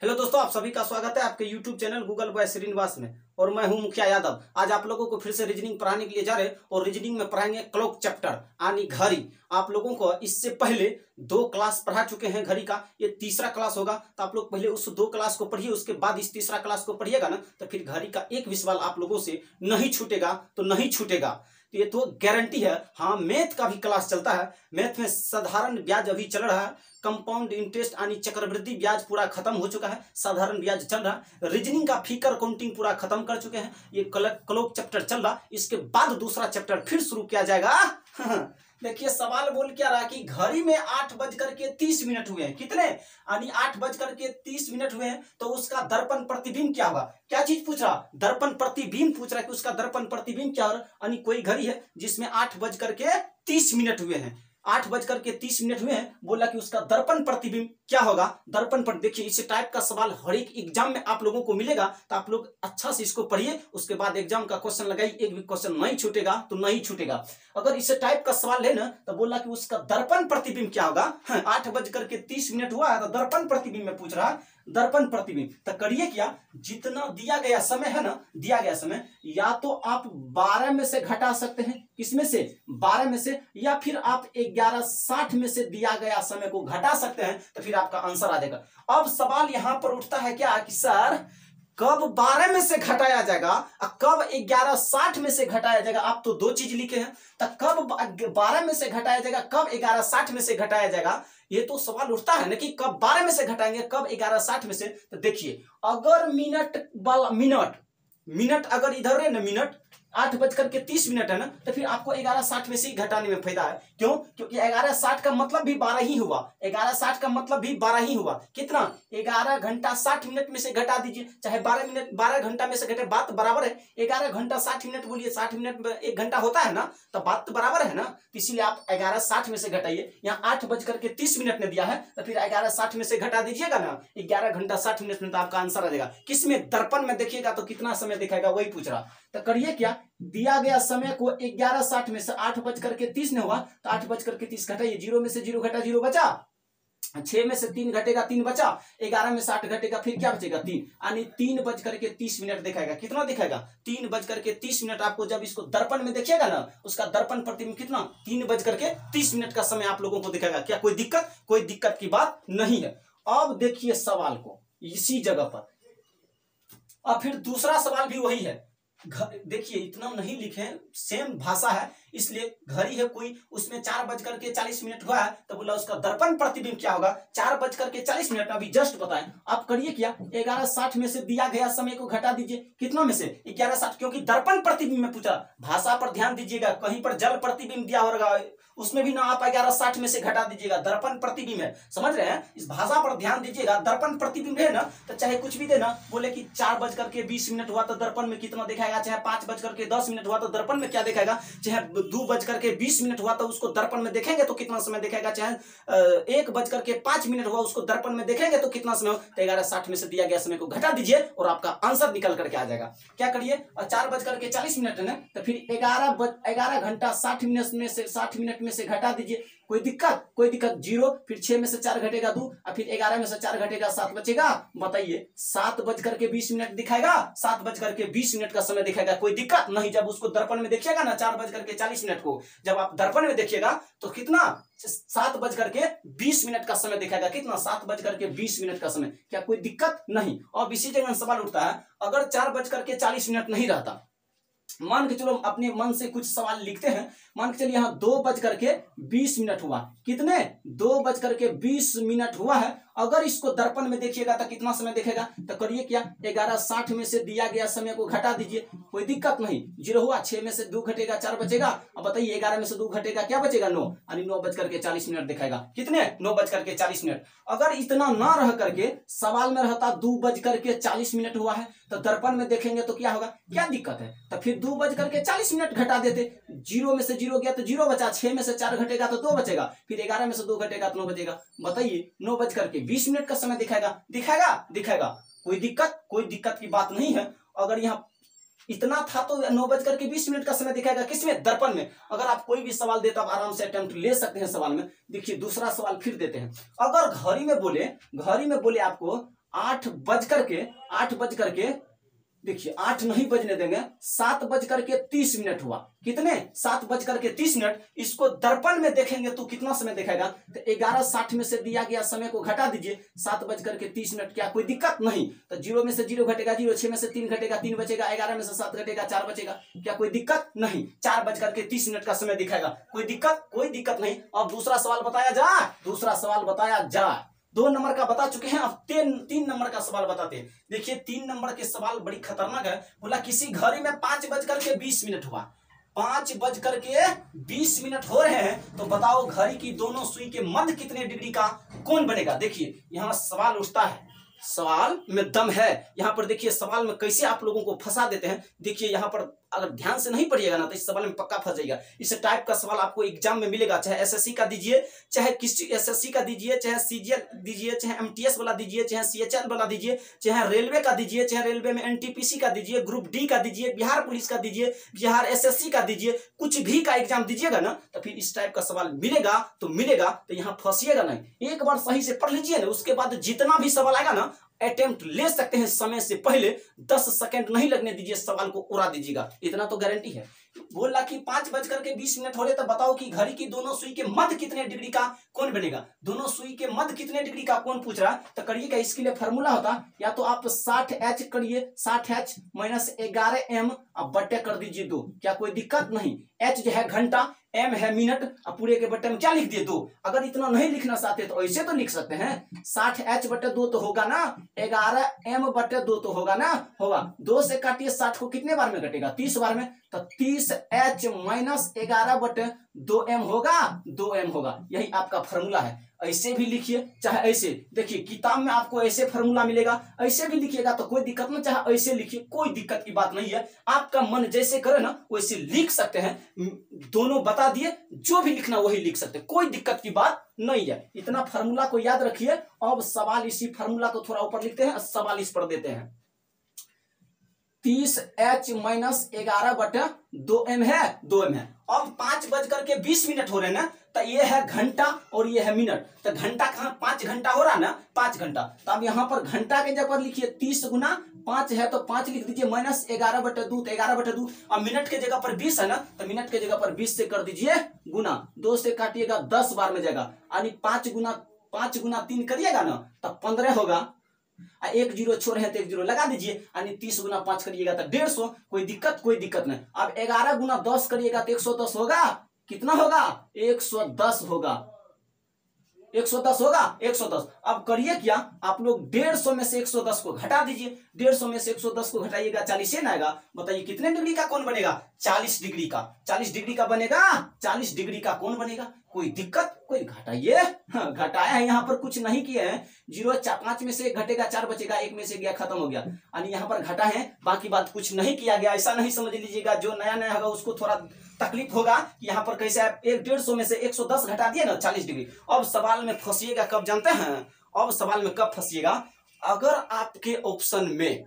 Hello दोस्तों, आप सभी का स्वागत है आपके YouTube channel Google boy Srinivas में। और मैं हूं मुखिया यादव। आज आप लोगों को फिर से रीजनिंग पढ़ाने के लिए जा रहे हैं और रीजनिंग में पढ़ाएंगे क्लॉक चैप्टर यानी घड़ी। आप लोगों को इससे पहले 2 क्लास पढ़ा चुके हैं घड़ी का, ये तीसरा क्लास होगा। तो आप लोग पहले उस 2 क्लास को पढ़िए, उसके बाद इस तीसरा क्लास को पढ़िएगा ना, तो फिर घड़ी का एक भी सवाल आप लोगों से नहीं छूटेगा, तो नहीं छूटेगा। तो ये तो गारंटी है। हाँ, मैथ का भी क्लास चलता है। मैथ में साधारण ब्याज अभी चल रहा है, कंपाउंड इंटरेस्ट यानी चक्रवृद्धि ब्याज पूरा खत्म हो चुका है, साधारण ब्याज चल रहा है। रीजनिंग का फिकर काउंटिंग पूरा खत्म कर चुके हैं, ये क्लॉक चैप्टर चल रहा। इसके बाद दूसरा चैप्टर फिर शुरू किया जाएगा। देखिए सवाल बोल क्या रहा कि घड़ी में 8:30 हुए हैं। कितने? यानी 8:30 हुए हैं, तो उसका दर्पण प्रतिबिंब क्या होगा? क्या चीज पूछ रहा? दर्पण प्रतिबिंब पूछ रहा है कि उसका दर्पण प्रतिबिंब क्या हो रहा है। यानी कोई घड़ी है जिसमें 8:30 हुए हैं, 8:30 हुए हैं, बोला कि उसका दर्पण प्रतिबिंब क्या होगा? दर्पण पर देखिए, इस टाइप का सवाल हर एक एग्जाम में आप लोगों को मिलेगा, तो आप लोग अच्छा से इसको पढ़िए, उसके बाद एग्जाम का क्वेश्चन लगाइए, एक भी क्वेश्चन नहीं छूटेगा तो नहीं छूटेगा। अगर इस टाइप का सवाल है ना, तो बोला कि उसका दर्पण प्रतिबिंब क्या होगा। 8:30 हुआ है तो दर्पण प्रतिबिंब में पूछ रहा है, दर्पण प्रतिबिंब। तो करिए क्या, जितना दिया गया समय है ना, दिया गया समय या तो आप 12 में से घटा सकते हैं, किसमें से? 12 में से, या फिर आप 11:60 में से दिया गया समय को घटा सकते हैं, तो फिर आपका आंसर आ जाएगा। अब सवाल यहां पर उठता है क्या कि सर कब 12 में से घटाया जाएगा और कब 11:60 में से घटाया जाएगा? आप तो 2 चीज लिखे हैं, तो कब 12 में से घटाया जाएगा, कब 11:60 में से घटाया जाएगा? ये तो सवाल उठता है ना कि कब 12 में से घटाएंगे, कब 11:60 में से। तो देखिए, अगर मिनट अगर इधर है ना, मिनट 8:30 है ना, तो फिर आपको 11:60 में से ही घटाने में फायदा है। क्यों? क्योंकि 11:60 का मतलब भी 12 ही हुआ, 11:60 का मतलब भी 12 ही हुआ। कितना? 11 घंटा 60 मिनट में से घटा दीजिए, चाहे 12 घंटा में से घटे, बात बराबर है। 11 घंटा 60 मिनट बोलिए, 60 मिनट में 1 घंटा होता है ना, तो बात तो बराबर है ना। तो इसीलिए आप 11:60 में से घटाइए। यहाँ 8:30 ने दिया है, तो फिर 11:60 में से घटा दीजिएगा ना, 11 घंटा 60 मिनट में, तो आपका आंसर आ जाएगा। किसमें? दर्पण में देखिएगा तो कितना समय दिखाएगा, वही पूछ रहा। तो करिए क्या, दिया गया समय को 11:60 में से 8:30 ने हुआ, तो 8:30 घटाइए, 0 में से 0 घटा 0 बचा, 6 में से 3 घटेगा 3 बचा, 11 में से 8 घटेगा, फिर क्या बचेगा? 3। यानी 3:30 दिखाएगा। कितना दिखाएगा? 3:30। आपको जब इसको दर्पण में देखिएगा ना, उसका दर्पण प्रतिबिंब कितना? 3:30 का समय आप लोगों को दिखाएगा। क्या कोई दिक्कत? कोई दिक्कत की बात नहीं है। अब देखिए सवाल को इसी जगह पर, और फिर दूसरा सवाल भी वही है। देखिए इतना नहीं लिखे, सेम भाषा है, इसलिए घड़ी है कोई, उसमें 4:40 हुआ है, तो बोला उसका दर्पण प्रतिबिंब क्या होगा? 4:40 अभी जस्ट बताएं। आप करिए क्या, 11:60 में से दिया गया समय को घटा दीजिए। कितना में से? 11:60, क्योंकि दर्पण प्रतिबिंब में पूछा। भाषा पर ध्यान दीजिएगा, कहीं पर जल प्रतिबिंब दिया होगा, उसमें भी ना आप 11:60 में से घटा दीजिएगा, दर्पण प्रतिबिंब है। समझ रहे हैं? इस भाषा पर ध्यान दीजिएगा। दर्पण प्रतिबिंब है ना, तो चाहे कुछ भी देना, बोले कि 4:20 हुआ तो दर्पण में कितना दिखाएगा, चाहे 5:10 हुआ तो दर्पण में क्या दिखाएगा, चाहे 2:20 हुआ तो उसको दर्पण में देखेंगे तो कितना समय दिखाएगा, चाहे 1:05 हुआ उसको दर्पण में देखेंगे तो कितना समय हो। तो 11:60 में से दिया गया समय को घटा दीजिए और आपका आंसर निकल करके आ जाएगा। क्या करिए, 4:40 है ना, तो फिर 11 घंटा 60 मिनट में से घटा दीजिए। कोई दिक्कत? कोई दिक्कत। 0, फिर 6 में से 4 घटेगा 2, और फिर 11 में से 4 घटेगा 7 बचेगा। बताइए, 7:20 दिखाएगा, 7:20 का समय दिखाएगा। कोई दिक्कत नहीं। जब उसको दर्पण में देखिएगा ना, 4:40 को जब आप दर्पण में देखिएगा तो कितना? 7:20 का समय दिखाएगा। कितना? 7:20 का समय। क्या कोई दिक्कत नहीं? अब इसी जगह सवाल उठता है, अगर 4:40 नहीं रहता, मान के चलो, अपने मन से कुछ सवाल लिखते हैं। मान के चलिए यहाँ 2:20 हुआ। कितने? 2:20 हुआ है। अगर इसको दर्पण में देखिएगा तो कितना समय दिखेगा? तो करिए क्या, 11:60 में से दिया गया समय को घटा दीजिए। कोई दिक्कत नहीं। 0 हुआ, 6 में से 2 घटेगा 4 बचेगा। अब बताइए, 11 में से 2 घटेगा क्या बचेगा? 9, यानी 9:40 दिखाएगा। कितने? 9:40। अगर इतना ना रह करके सवाल में रहता 2:40 हुआ है, तो दर्पण में देखेंगे तो क्या होगा? क्या दिक्कत है? तो फिर 2:40 घटा देते। 0 में से 0 गया तो 0 बचा, 6 में से 4 घटेगा तो 2 बचेगा, फिर 11 में से 2 घटेगा तो 9 बचेगा। बताइए, 9:20 का समय दिखाएगा। दिखाएगा। कोई दिक्कत? कोई दिक्कत की बात नहीं है। अगर यहाँ इतना था तो 9:20 का समय दिखाएगा। किसमें? दर्पण में। अगर आप कोई भी सवाल देते, आप आराम से अटेम्प्ट ले सकते हैं सवाल में। देखिए दूसरा सवाल फिर देते हैं। अगर घड़ी में बोले आपको 8 बज करके देखिए 8 नहीं बजने देंगे, 7 बज करके 30 मिनट हुआ। कितने? 7 बज करके 30 मिनट। इसको दर्पण में देखेंगे तो कितना समय दिखाएगा? तो 11:60 में से दिया गया समय को घटा दीजिए 7 बज करके 30 मिनट। क्या कोई दिक्कत? नहीं। तो 0 में से 0 घटेगा 0, 6 में से 3 घटेगा 3 बचेगा, 11 में से 7 घटेगा 4 बचेगा। क्या कोई दिक्कत? नहीं। 4 बज करके 30 मिनट का समय दिखाएगा। कोई दिक्कत? कोई दिक्कत नहीं। अब दूसरा सवाल बताया जाए, दूसरा सवाल बताया जाए। 2 नंबर का बता चुके हैं, अब 3 नंबर का सवाल बताते हैं। देखिए 3 नंबर के सवाल बड़ी खतरनाक है। बोला किसी घड़ी में 5 बज करके 20 मिनट हुआ। 5 बज करके 20 मिनट हो रहे हैं, तो बताओ घड़ी की दोनों सुई के मध्य कितने डिग्री का कोण बनेगा? देखिए यहां सवाल उठता है, सवाल में दम है। यहां पर देखिए सवाल में कैसे आप लोगों को फंसा देते हैं। देखिए यहां पर अगर ध्यान से नहीं पढ़िएगा ना तो इस सवाल में पक्का फंस जाएगा। इस टाइप का सवाल आपको एग्जाम में मिलेगा, चाहे एसएससी का दीजिए, चाहे किसी एसएससी का दीजिए, चाहे सीजीएल दीजिए, चाहे एमटीएस वाला दीजिए, चाहे सीएचएल वाला दीजिए, चाहे रेलवे का दीजिए, चाहे रेलवे में एनटीपीसी का दीजिए, ग्रुप डी का दीजिए, बिहार पुलिस का दीजिए, बिहार एसएससी का दीजिए, कुछ भी का एग्जाम दीजिएगा ना तो फिर इस टाइप का सवाल मिलेगा तो मिलेगा। तो यहाँ फंसिएगा नहीं, एक बार सही से पढ़ लीजिए ना, उसके बाद जितना भी सवाल आएगा ना अटेम्प्ट ले सकते हैं। समय से पहले 10 सेकंड नहीं लगने दीजिए, सवाल को उड़ा दीजिएगा, इतना तो गारंटी है। बोला कि 5 बज करके 20 मिनट हो रहे, तो बताओ कि घड़ी की दोनों सुई के मध्य कितने डिग्री का कोण बनेगा? दोनों सुई के मध्य कितने डिग्री का कोण पूछ रहा है, तो करिएगा। इसके लिए फॉर्मूला होता, या तो आप 60H करिए, 60H माइनस 11M, अब बट्टे कर दीजिए 2। क्या कोई दिक्कत? नहीं। H जो है घंटा, M है मिनट, अब पूरे के बट्टे में क्या लिख दिए? 2। अगर इतना नहीं लिखना चाहते तो ऐसे तो लिख सकते हैं, 60H/2 तो होगा ना, 11M/2 तो होगा ना, होगा। 2 से काटिए 60 को, कितने बार में घटेगा? 30 बार में। तो 30H माइनस 11/2M होगा, 2M होगा। यही आपका फॉर्मूला है। ऐसे भी लिखिए चाहे ऐसे, देखिए किताब में आपको ऐसे फॉर्मूला मिलेगा, ऐसे भी लिखिएगा तो कोई दिक्कत नहीं, चाहे ऐसे लिखिए, कोई दिक्कत की बात नहीं है। आपका मन जैसे करे ना वैसे लिख सकते हैं। दोनों बता दिए, जो भी लिखना वही लिख सकते हैं, कोई दिक्कत की बात नहीं है। इतना फॉर्मूला को याद रखिए। अब सवाल इसी फॉर्मूला को थोड़ा ऊपर लिखते हैं, सवाल इस पर देते हैं। 30H माइनस 11/2M है, 2M है। अब 5 बज करके 20 मिनट हो रहे हैं ना, तो ये है घंटा और ये है मिनट। तो घंटा कहाँ? 5 घंटा हो रहा है ना, 5 घंटा। तो अब यहाँ पर घंटा के जगह पर लिखिए 30 गुना 5 है तो 5 लिख दीजिए, माइनस 11/2 तो 11/2। अब मिनट के जगह पर 20 है ना, तो मिनट के जगह पर 20 से कर दीजिए गुना, 2 से काटिएगा 10 बार में जाएगा, यानी 5 गुना 3 करिएगा ना तो 15 होगा। 1 0 छोड़े हैं तो 1 0 लगा दीजिए, यानी 30 गुना 5 करिएगा तो 150। कोई दिक्कत? कोई दिक्कत नहीं। अब 11 गुना 10 करिएगा तो 110 होगा। कितना होगा? 110 होगा, 110 होगा, 110। अब करिए क्या, आप लोग 150 में से 110 को घटा दीजिए। 150 में से 110 को घटाइएगा 40 ना आएगा। बताइए कितने डिग्री का कोण बनेगा? 40 डिग्री का। 40 डिग्री का बनेगा, 40 डिग्री का कोण बनेगा। कोई दिक्कत? कोई घटाइए, हाँ, घटाया है, यहाँ पर कुछ नहीं किए हैं। 5 में से 1 घटेगा, 4 बचेगा, 1 में से गया, खत्म हो गया। यानी यहाँ पर घटा है, बाकी बात कुछ नहीं किया गया। ऐसा नहीं समझ लीजिएगा, जो नया नया होगा उसको थोड़ा तकलीफ होगा कि यहाँ पर कैसे 150 में से 110 घटा दिए ना, 40 डिग्री। अब सवाल में फंसिएगा कब जानते हैं? अब सवाल में कब फंसिएगा? अगर आपके ऑप्शन में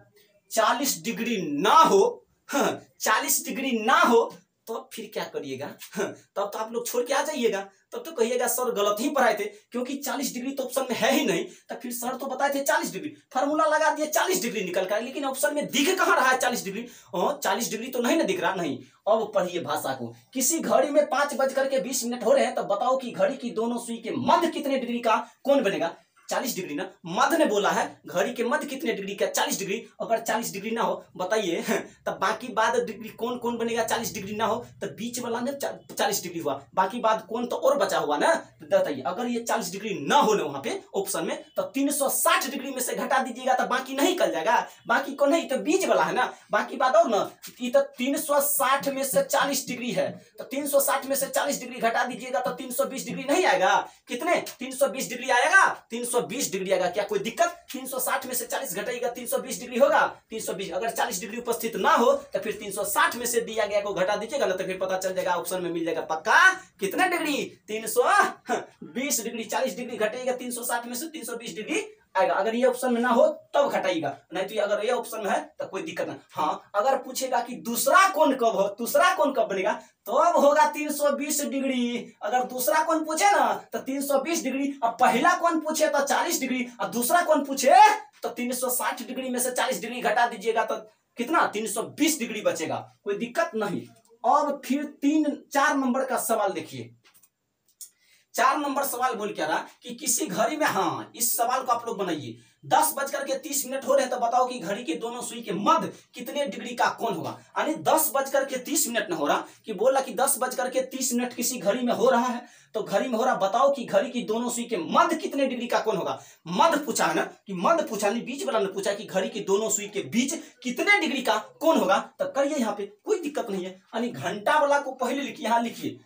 40 डिग्री ना हो, 40 डिग्री ना हो, तो फिर क्या करिएगा? तब तो आप लोग छोड़ के आ जाइएगा। तब तो कहिएगा सर गलत ही पढ़ाए थे, क्योंकि 40 डिग्री तो ऑप्शन में है ही नहीं। तब फिर सर तो बताए थे 40 डिग्री, फार्मूला लगा दिए 40 डिग्री निकल कर, लेकिन ऑप्शन में दिख कहाँ रहा है 40 डिग्री? 40 डिग्री तो नहीं ना दिख रहा। नहीं। अब पढ़िए भाषा को। किसी घड़ी में 5 बज करके 20 मिनट हो रहे हैं, तो बताओ कि घड़ी की दोनों सुई के मध्य कितने डिग्री का कोण बनेगा? 40 डिग्री ना, मध्य ने बोला है, घड़ी के मध्य कितने डिग्री का? 40 डिग्री। अगर 40 डिग्री ना हो बताइए, तब बाकी बाद डिग्री कौन कौन बनेगा? 40 डिग्री ना हो तो बीच वाला ने 40 डिग्री हुआ, बाकी बाद कौन तो और बचा हुआ ना। तो बताइए अगर ये 40 डिग्री ना हो ना वहां पे ऑप्शन में, तो 360 डिग्री में से घटा दीजिएगा तो बाकी नहीं निकल जाएगा। बाकी कौन नहीं, तो बीच वाला है ना, बाकी बाद और ना। ये तो 360 में से 40 डिग्री है, तो 360 में से 40 डिग्री घटा दीजिएगा तो 320 डिग्री नहीं आएगा। कितने? 320 डिग्री आएगा, 320 डिग्री आएगा। क्या कोई दिक्कत? 360 में से 40 घटाइएगा 320 डिग्री होगा, 320। अगर 40 डिग्री उपस्थित ना हो तो फिर 360 में से दिया गया को घटा दीजिएगा ना, तो फिर पता चल जाएगा, ऑप्शन में मिल जाएगा पक्का कितने डिग्री? 320 डिग्री। 40 डिग्री घटेगा 360 में से 320 डिग्री आएगा। अगर ये ऑप्शन में ना हो तब घटाइएगा, नहीं तो अगर ये ऑप्शन में है तो कोई दिक्कत नहीं। हाँ, अगर पूछेगा कि दूसरा कोण कब हो, दूसरा कोण कब बनेगा, तो अब होगा 320 डिग्री। अगर दूसरा कोण पूछे ना तो 320 डिग्री, अब पहला कोण पूछे तो 40 डिग्री, और दूसरा कोण पूछे तो 360 डिग्री में से 40 डिग्री घटा दीजिएगा तो कितना 320 डिग्री बचेगा, कोई दिक्कत नहीं। अब फिर 4 नंबर का सवाल देखिए। 4 नंबर सवाल बोल क्या रहा कि किसी घड़ी में, हाँ इस सवाल को आप लोग बनाइए, 10:30 हो रहे हैं तो बताओ कि घड़ी के दोनों सुई के मध्य कितने डिग्री का कोण होगा। यानी 10:30 न हो रहा कि बोला कि 10:30 किसी घड़ी में हो रहा है, तो घड़ी में हो रहा, बताओ कि घड़ी की दोनों सुई के मध्य कितने डिग्री का कोण होगा। मध्य पूछा है ना, कि मध्य पूछा नहीं, बीच वाला ने पूछा कि घड़ी की दोनों सुई के बीच कितने डिग्री का कोण होगा, तो करिए यहाँ पे, कोई दिक्कत नहीं है। यानी घंटा वाला को पहले लिखिए, यहाँ लिखिए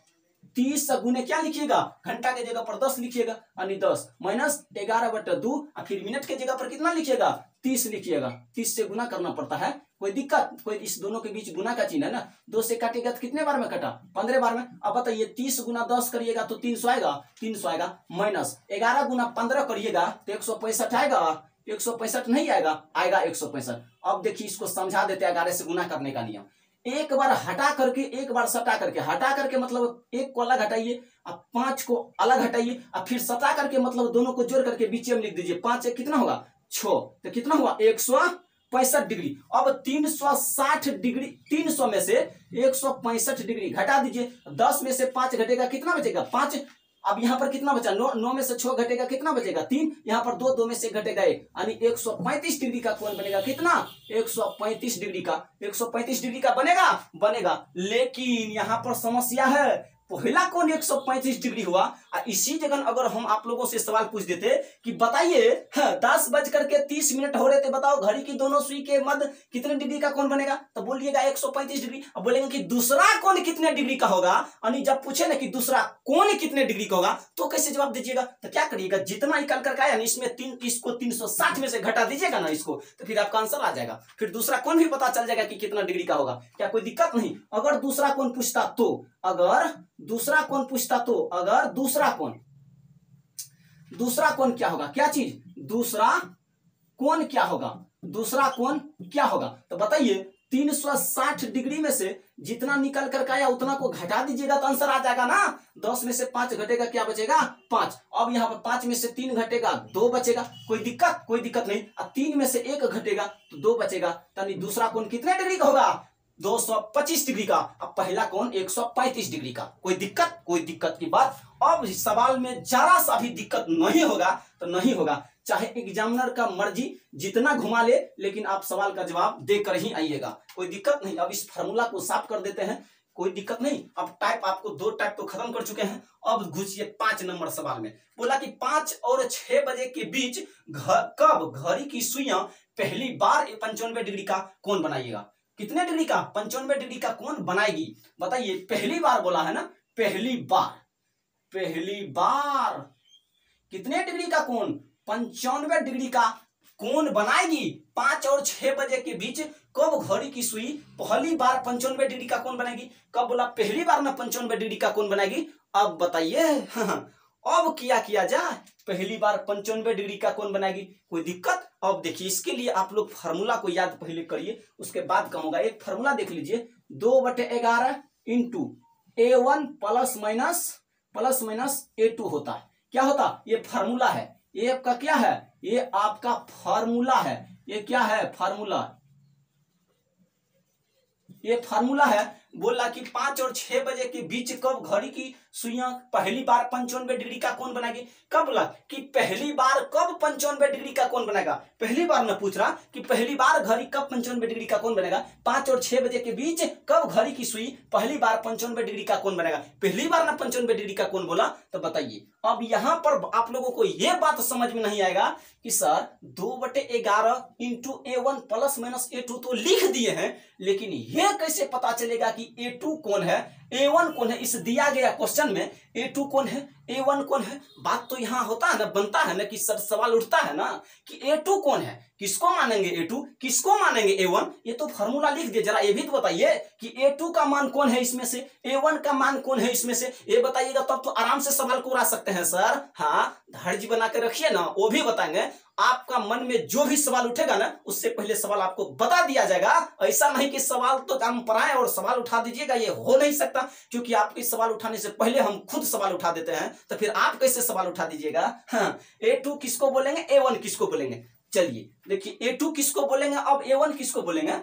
30 गुने क्या लिखिएगा, घंटा के जगह पर 10 लिखिएगा, यानी 10 माइनस 11/2, और फिर मिनट के जगह पर कितना लिखिएगा 30 लिखिएगा। 30 से गुना करना पड़ता है, कोई दिक्कत, कोई इस दोनों के बीच गुना का चिन्ह है ना, 2 से काटेगा तो कितने बार में कटा, 15 बार में। अब बताइए 30 गुना 10 करिएगा तो 300 आएगा, 300 आएगा, माइनस 11 गुना 15 करिएगा तो 165 आएगा, 165 नहीं आएगा, आएगा 165। अब देखिए इसको समझा देते हैं 11 से गुना करने का नियम। एक बार हटा करके एक बार सटा करके, हटा करके मतलब एक को अलग हटाइए, अब 5 को अलग हटाइए, अब फिर सटा करके मतलब दोनों को जोड़ करके बीच में लिख दीजिए, 5 एक कितना होगा 6, तो कितना हुआ 165 डिग्री। अब 360 डिग्री, 300 में से 165 डिग्री घटा दीजिए, 10 में से 5 घटेगा कितना बचेगा 5। अब यहाँ पर कितना बचा 9 में से 6 घटेगा कितना बचेगा 3, यहाँ पर 2 में से घटेगा 1, यानी 135 डिग्री का कोण बनेगा, कितना 135 डिग्री का, 135 डिग्री का बनेगा। लेकिन यहाँ पर समस्या है, पहला कोण 135 डिग्री हुआ, और इसी जगह अगर हम आप लोगों से सवाल पूछ देते कि बताइए 10:30 हो रहे थे, बताओ घड़ी की दोनों सुई के मध्य कितने डिग्री का कोण बनेगा, तो बोलिएगा 135 डिग्री। अब बोलेंगे कि दूसरा कोण कितने डिग्री का होगा, यानी जब पूछे ना कि दूसरा कोण कितने डिग्री का होगा तो कैसे जवाब दीजिएगा, तो क्या करिएगा जितना निकाल करके आया इसमें इसको 360 में से घटा दीजिएगा ना इसको, तो फिर आपका आंसर आ जाएगा। फिर दूसरा कोण भी पता चल जाएगा कि कितना डिग्री का होगा, क्या कोई दिक्कत नहीं। अगर दूसरा कोण पूछता तो, अगर दूसरा कोण दूसरा कोण क्या होगा, क्या चीज, दूसरा कोण क्या होगा, तो बताइए 360 डिग्री में से जितना निकल कर आया उतना को घटा दीजिएगा तो आंसर आ जाएगा ना। 10 में से 5 घटेगा क्या बचेगा 5। अब यहाँ पर 5 में से 3 घटेगा 2 बचेगा, कोई दिक्कत नहीं। अब 3 में से 1 घटेगा तो 2 बचेगा, यानी दूसरा कोण कितने डिग्री का होगा 225 डिग्री का। अब पहला कोण 135 डिग्री का, कोई दिक्कत की बात। अब सवाल में जरा सा भी दिक्कत नहीं होगा, चाहे एग्जामिनर का मर्जी जितना घुमा ले, लेकिन आप सवाल का जवाब देकर ही आइएगा, कोई दिक्कत नहीं। अब इस फार्मूला को साफ कर देते हैं, कोई दिक्कत नहीं। अब टाइप आपको 2 टाइप तो खत्म कर चुके हैं। अब घुसिए 5 नंबर सवाल में। बोला कि 5 और 6 बजे के बीच कब घड़ी की सुइयां पहली बार 95 डिग्री का कोण बनाइएगा। कितने डिग्री का 95 डिग्री का कोण बनाएगी, बताइए। पहली बार बोला है ना, पहली बार कितने डिग्री का कोण 95 डिग्री का कोण बनाएगी। 5 और 6 बजे के बीच कब घड़ी की सुई पहली बार 95 डिग्री का कोण बनाएगी, कब बोला पहली बार ना 95 डिग्री का कोण बनाएगी। अब बताइए अब क्या किया जाए, पहली बार 95 डिग्री का कोण बनाएगी, कोई दिक्कत। अब देखिए इसके लिए आप लोग फार्मूला को याद पहले करिए, उसके बाद कम होगा। एक फार्मूला देख लीजिए, 2/11 into A1 plus minus A2 होता है। क्या होता, ये फार्मूला है, ये आपका क्या है, ये आपका फार्मूला है। ये क्या है, ये फार्मूला है। बोला कि 5 और 6 बजे के बीच कब घड़ी की सुइयां पहली बार 95 डिग्री का कोण बनाएगी। कब बोला कि पहली बार कब 95 डिग्री का कोण बनेगा, पहली बार में पूछ रहा कि पहली बार घड़ी कब 95 डिग्री का कोण बनेगा। 5 और 6 बजे के बीच कब घड़ी की सुई पहली बार 95 डिग्री का कोण बनेगा, पहली बार ना 95 डिग्री का कोण बोला। तो बताइए अब यहां पर आप लोगों को यह बात समझ में नहीं आएगा कि sir 2/11 into A1 plus minus A2 तो लिख दिए हैं, लेकिन यह कैसे पता चलेगा कि A2 कौन है A1 कौन है इस दिया गया क्वेश्चन में, A2 कौन है, A1 कौन है। बात तो यहाँ होता है ना, बनता है ना कि सब सवाल उठता है ना कि A2 कौन है, किसको मानेंगे A2, किसको मानेंगे A1। ये तो फॉर्मूला लिख दिए, जरा ये भी तो बताइए कि A2 का मान कौन है इसमें से, A1 का मान कौन है इसमें से, ये बताइएगा तब तो आराम से सवाल को उड़ा सकते हैं सर। हाँ धैर्य बना के रखिए ना, वो भी बताएंगे। आपका मन में जो भी सवाल उठेगा ना उससे पहले सवाल आपको बता दिया जाएगा। ऐसा नहीं कि सवाल तो हम पढ़ाएं और सवाल उठा दीजिएगा, ये हो नहीं सकता, क्योंकि आपके सवाल उठाने से पहले हम खुद सवाल उठा देते हैं, तो फिर आप कैसे सवाल उठा दीजिएगा। हाँ A2 किसको बोलेंगे, A1 किसको बोलेंगे। चलिए देखिए A2 किसको बोलेंगे, अब A1 किसको बोलेंगे।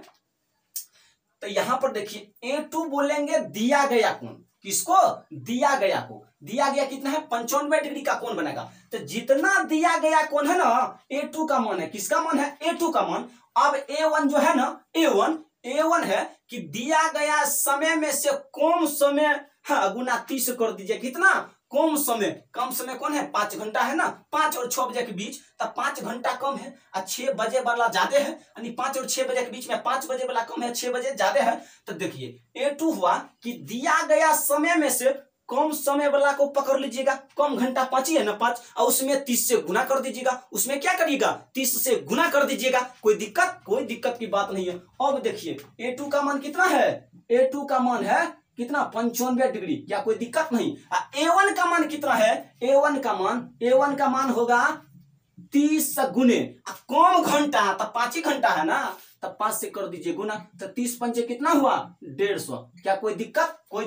तो यहां पर देखिए A2 बोलेंगे दिया गया कोण, किसको, दिया गया को। दिया गया कितना है, 95 डिग्री का कोण बनेगा। तो जितना दिया गया कोण है ना A2 का मान है, किसका मान है, A2 का मान। अब A1 जो है ना, A1 है कि दिया गया समय में से कम समय, हाँ गुना 30 कर दीजिए, कितना, कम समय। कम समय कौन है, 5 घंटा है ना, 5 और 6 बजे के बीच, तब 5 घंटा कम है और 6 बजे वाला ज्यादा है, यानी 5 और 6 बजे के बीच में 5 बजे वाला कम है, 6 बजे ज्यादा है। तो देखिए A2 हुआ कि दिया गया समय में से कम समय वाला को पकड़ लीजिएगा, कम घंटा 5 ही है ना, 5, और उसमें 30 से गुना कर दीजिएगा, उसमें क्या करिएगा, 30 से गुना कर दीजिएगा। कोई दिक्कत की बात नहीं है। अब देखिए A2 का मान कितना है, A2 का मान है कितना, 95 डिग्री, क्या कोई दिक्कत नहीं। A1 का मान कितना है, A1 का मान होगा 30 गुने, कम घंटा तो 5 ही घंटा है ना, तब 5 से कर दीजिए गुना, तो 30 पंचे कितना हुआ, 150। क्या कोई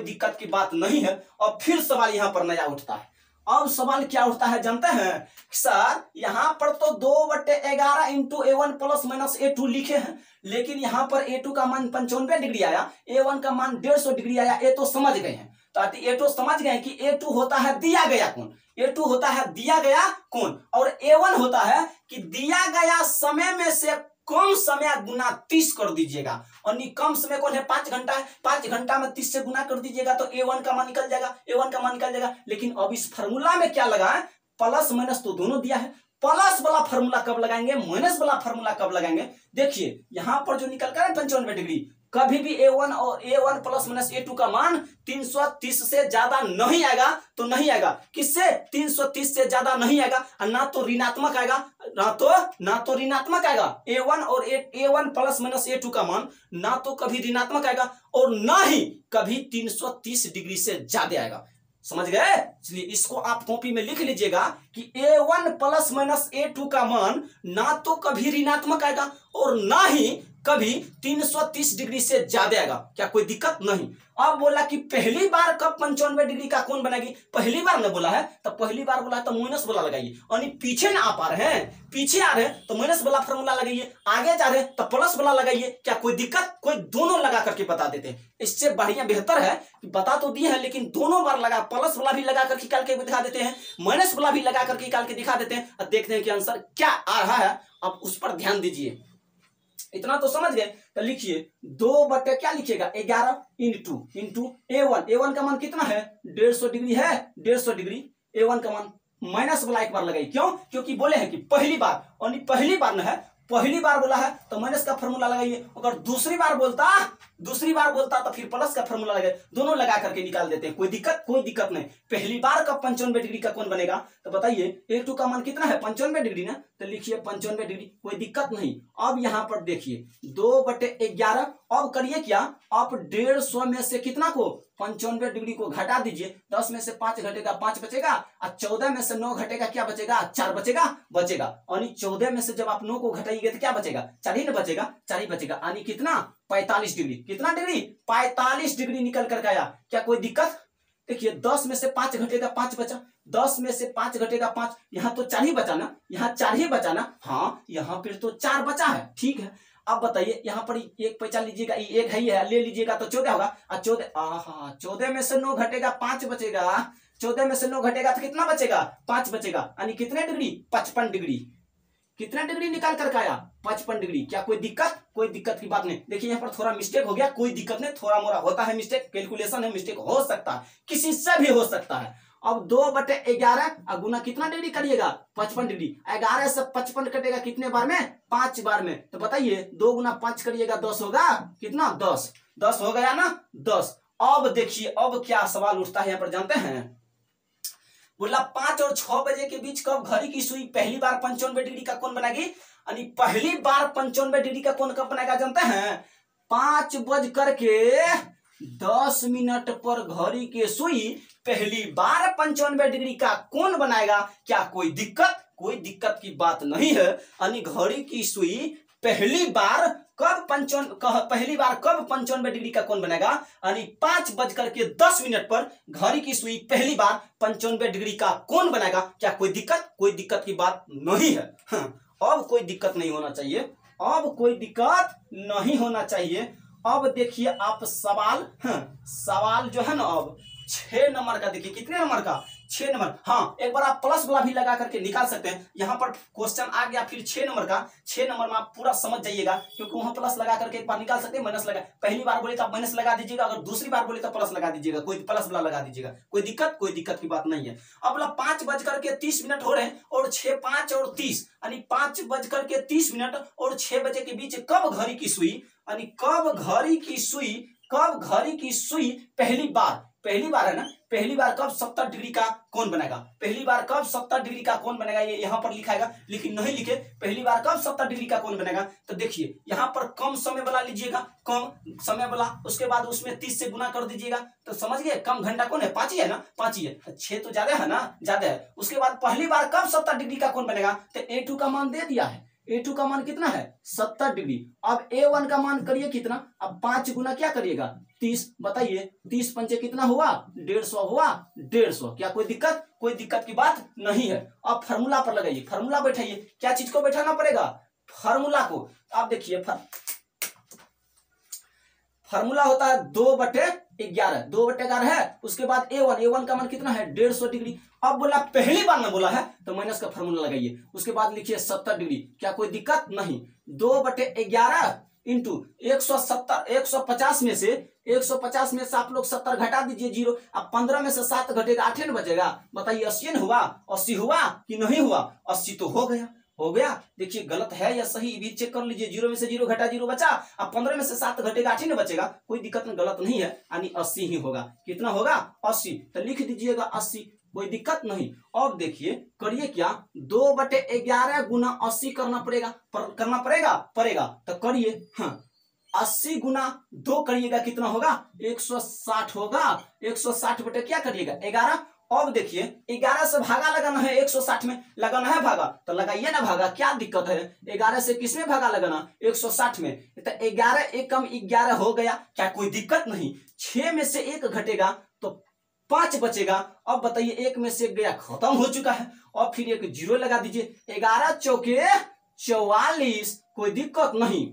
दिक्कत की बात नहीं है। और फिर सवाल यहां पर नया उठता है। अब सवाल क्या उठता है जानते हैं सर, यहां पर तो 2/11 into A1 plus minus A2 लिखे हैं, लेकिन यहां पर A2 का मान 95 डिग्री आया, A1 का मान 150 डिग्री आया। ये तो समझ गए हैं, तो A2 समझ गए कि A2 होता है दिया गया कोण, A2 होता है दिया गया कोण, और A1 होता है कि दिया गया समय में से कम समय गुना 30 कर दीजिएगा, और कम समय कौन है, 5 घंटा है, 5 घंटा में 30 से गुना कर दीजिएगा तो A1 का मान निकल जाएगा। लेकिन अब इस फॉर्मूला में क्या लगा है, प्लस माइनस तो दोनों दिया है, प्लस वाला फॉर्मूला कब लगाएंगे, माइनस वाला फॉर्मूला कब लगाएंगे। देखिए यहां पर जो निकल कर 95 डिग्री, कभी भी A1 प्लस माइनस A2 का मान 330 से ज्यादा नहीं आएगा, तो नहीं आएगा, किससे, 330 से ज्यादा नहीं आएगा, ना तो ऋणात्मक आएगा, ना तो ऋणात्मक आएगा। A1 प्लस माइनस A2 का मान ना तो कभी ऋणात्मक आएगा और ना ही कभी 330 डिग्री से ज्यादा आएगा। समझ गए, इसलिए इसको आप कॉपी में लिख लीजिएगा कि A1 प्लस माइनस A2 का मान ना तो कभी ऋणात्मक आएगा और ना ही कभी 330 डिग्री से ज्यादा आएगा। क्या कोई दिक्कत नहीं। अब बोला कि पहली बार कब 95 डिग्री का कोण बनेगी, पहली बार ने बोला है, तो पहली बार बोला है तो माइनस वाला लगाइए, और पीछे ना आ पा रहे हैं, पीछे आ रहे हैं तो माइनस वाला फॉर्मूला लगाइए, आगे जा रहे हैं तो प्लस वाला लगाइए। क्या कोई दिक्कत, कोई दोनों लगा करके बता देते हैं, इससे बढ़िया बेहतर है कि बता तो दिए हैं लेकिन दोनों बार लगा, प्लस वाला भी लगा करके निकाल के दिखा देते हैं, माइनस वाला भी लगा करके निकाल के दिखा देते हैं, और देखते हैं कि आंसर क्या आ रहा है। अब उस पर ध्यान दीजिए, इतना तो समझ गए। तो लिखिए 2 क्या लिखिएगा, 11 इंटू A1 का मान कितना है, 150 डिग्री है, 150 डिग्री। A1 का मान माइनस वाला एक बार लगाई, क्यों, क्योंकि बोले हैं कि पहली बार, और पहली बार न है, पहली बार बोला है तो माइनस का फॉर्मूला लगाइए, अगर दूसरी बार बोलता तो फिर प्लस का फॉर्मूला लगाइए, दोनों लगा करके निकाल देते हैं। कोई दिक्कत नहीं। पहली बार का 95 डिग्री का कोण बनेगा, तो बताइए A2 का मान कितना है, 95 डिग्री ना, तो लिखिए 95 डिग्री, कोई दिक्कत नहीं। अब यहां पर देखिए 2/11, अब करिए क्या, आप 150 में से कितना को, 95 डिग्री को घटा दीजिए, 10 में से 5 घटेगा 5 बचेगा, और 14 में से 9 घटेगा, क्या बचेगा, 4 बचेगा। और 14 में से जब आप 9 को घटाइएगा तो क्या बचेगा, 4 ही बचेगा, यानी कितना, 45 डिग्री। कितना डिग्री, 45 डिग्री निकल कर आया। क्या कोई दिक्कत। देखिए 10 में से 5 घटेगा 5 बचा, 10 में से 5 घटेगा 5, यहाँ तो 4 ही बचा ना, यहाँ 4 ही बचा ना, हाँ यहाँ फिर तो 4 बचा है, ठीक है। अब बताइए यहाँ पर एक पैसा लीजिएगा, एक है ही है, ले लीजिएगा तो 14 होगा, और 14 में से 9 घटेगा 5 बचेगा, 14 में से 9 घटेगा तो कितना बचेगा, 5 बचेगा, यानी कितने डिग्री, 55 डिग्री। कितना डिग्री निकाल कर आया, 55 डिग्री। क्या कोई दिक्कत की बात नहीं। देखिए यहाँ पर थोड़ा मिस्टेक हो गया, कोई दिक्कत नहीं, थोड़ा मोड़ा होता है मिस्टेक, कैलकुलेशन है, मिस्टेक हो सकता है, किसी से भी हो सकता है। अब 2/11 गुना कितना डिग्री करिएगा, 55 डिग्री। 11 से 55 कटेगा कितने बार में, 5 बार में। तो बताइए 2 गुना 5 करिएगा 10 होगा, कितना, 10 हो गया ना, 10। अब देखिए अब क्या सवाल उठता है यहाँ पर जानते हैं। बोला 5 और 6 बजे के बीच कब घड़ी की सुई पहली बार 95 डिग्री का कोण बनाएगी, यानी पहली बार 95 डिग्री का कोण कब बनाएगा जानते हैं, 5:10 पर घड़ी के सुई पहली बार 95 डिग्री का कोण बनाएगा। क्या कोई दिक्कत? कोई दिक्कत की बात नहीं है। यानी घड़ी की सुई पहली बार कब 95 डिग्री का कोण बनेगा, यानी 5:10 पर घड़ी की सुई पहली बार 95 डिग्री का कोण बनाएगा। क्या कोई दिक्कत? कोई दिक्कत की बात नहीं है। अब कोई दिक्कत नहीं होना चाहिए, अब कोई दिक्कत नहीं होना चाहिए। अब देखिए आप सवाल, सवाल जो है ना अब 6 नंबर का देखिए, कितने नंबर का, 6 नंबर। हाँ एक बार आप प्लस वाला भी लगा करके निकाल सकते हैं। यहाँ पर क्वेश्चन आ गया फिर 6 नंबर का, 6 नंबर में आप पूरा समझ जाइएगा, क्योंकि वहां प्लस लगा करके एक बार निकाल सकते हैं, माइनस लगा, पहली बार बोले तो आप माइनस लगा दीजिएगा, अगर दूसरी बार बोले तो प्लस लगा दीजिएगा, कोई प्लस वाला लगा दीजिएगा, कोई दिक्कत? कोई दिक्कत की बात नहीं है। अब बोला 5:30 हो रहे हैं और 6, 5 और 30, यानी 5:30 और 6 बजे के बीच कब घड़ी की सुई, यानी कब घड़ी की सुई पहली बार है ना, पहली बार कब 70 डिग्री का कोण बनेगा, पहली बार कब 70 डिग्री का कोण बनेगा, ये यहाँ पर लिखाएगा, लेकिन नहीं लिखे पहली बार कब 70 डिग्री का कोण बनेगा। तो देखिए यहाँ पर कम समय वाला लीजिएगा, कम समय वाला, उसके बाद उसमें 30 से गुना कर दीजिएगा, तो समझ गए कम घंटा कौन है, 5 ही है ना, 5 ही है, 6 तो ज्यादा है ना, ज्यादा है। उसके बाद पहली बार कब 70 डिग्री का कोण बनेगा, तो A2 का मान दे दिया है, A2 का मान कितना है 70 डिग्री। अब A1 का मान करिए कितना, अब 5 गुना क्या करिएगा 30, बताइए 30 पंचे कितना हुआ 150 हुआ 150। क्या कोई दिक्कत? कोई दिक्कत की बात नहीं है। अब फार्मूला पर लगाइए, फार्मूला बैठाइए, क्या चीज को बैठाना पड़ेगा, फार्मूला को। आप देखिए फार्मूला होता है 2/11, 2/11 है। उसके बाद A1 का मान कितना है 150 डिग्री। अब बोला पहली बार ना बोला है तो माइनस का फार्मूला लगाइए, उसके बाद लिखिए 70 डिग्री। क्या कोई दिक्कत नहीं, 2/11 इंटू 170, 150 में से 150 में से आप लोग 70 घटा दीजिए 0। अब 15 में से 7 घटेगा 8 न बचेगा, बताइए 80 न हुआ, 80 हुआ कि नहीं हुआ, 80 तो हो गया, हो गया। देखिए गलत है या सही भी चेक कर लीजिए, 0 में से 0 घटा 0 बचा, अब 15 में से 7 घटेगा 8 ही न बचेगा, कोई दिक्कत नहीं, गलत नहीं है, यानी 80 ही होगा। कितना होगा 80, तो लिख दीजिएगा 80, कोई दिक्कत नहीं। अब देखिए करिए क्या 2/11 गुना 80 करना पड़ेगा, तो करिए। हाँ 80 गुना 2 करिएगा कितना होगा 160 होगा, 160 बटे क्या करिएगा 11। अब देखिए 11 से भागा लगाना है, 160 में लगाना है भागा, तो लगाइए ना भागा, क्या दिक्कत है, 11 से किसमें भागा लगाना 160 में, तो 11 एक कम 11 हो गया, क्या कोई दिक्कत नहीं। 6 में से 1 घटेगा तो 5 बचेगा। अब बताइए 1 में से 1 गया, खत्म हो चुका है, और फिर एक 0 लगा दीजिए, 11 चौके 44, कोई दिक्कत नहीं।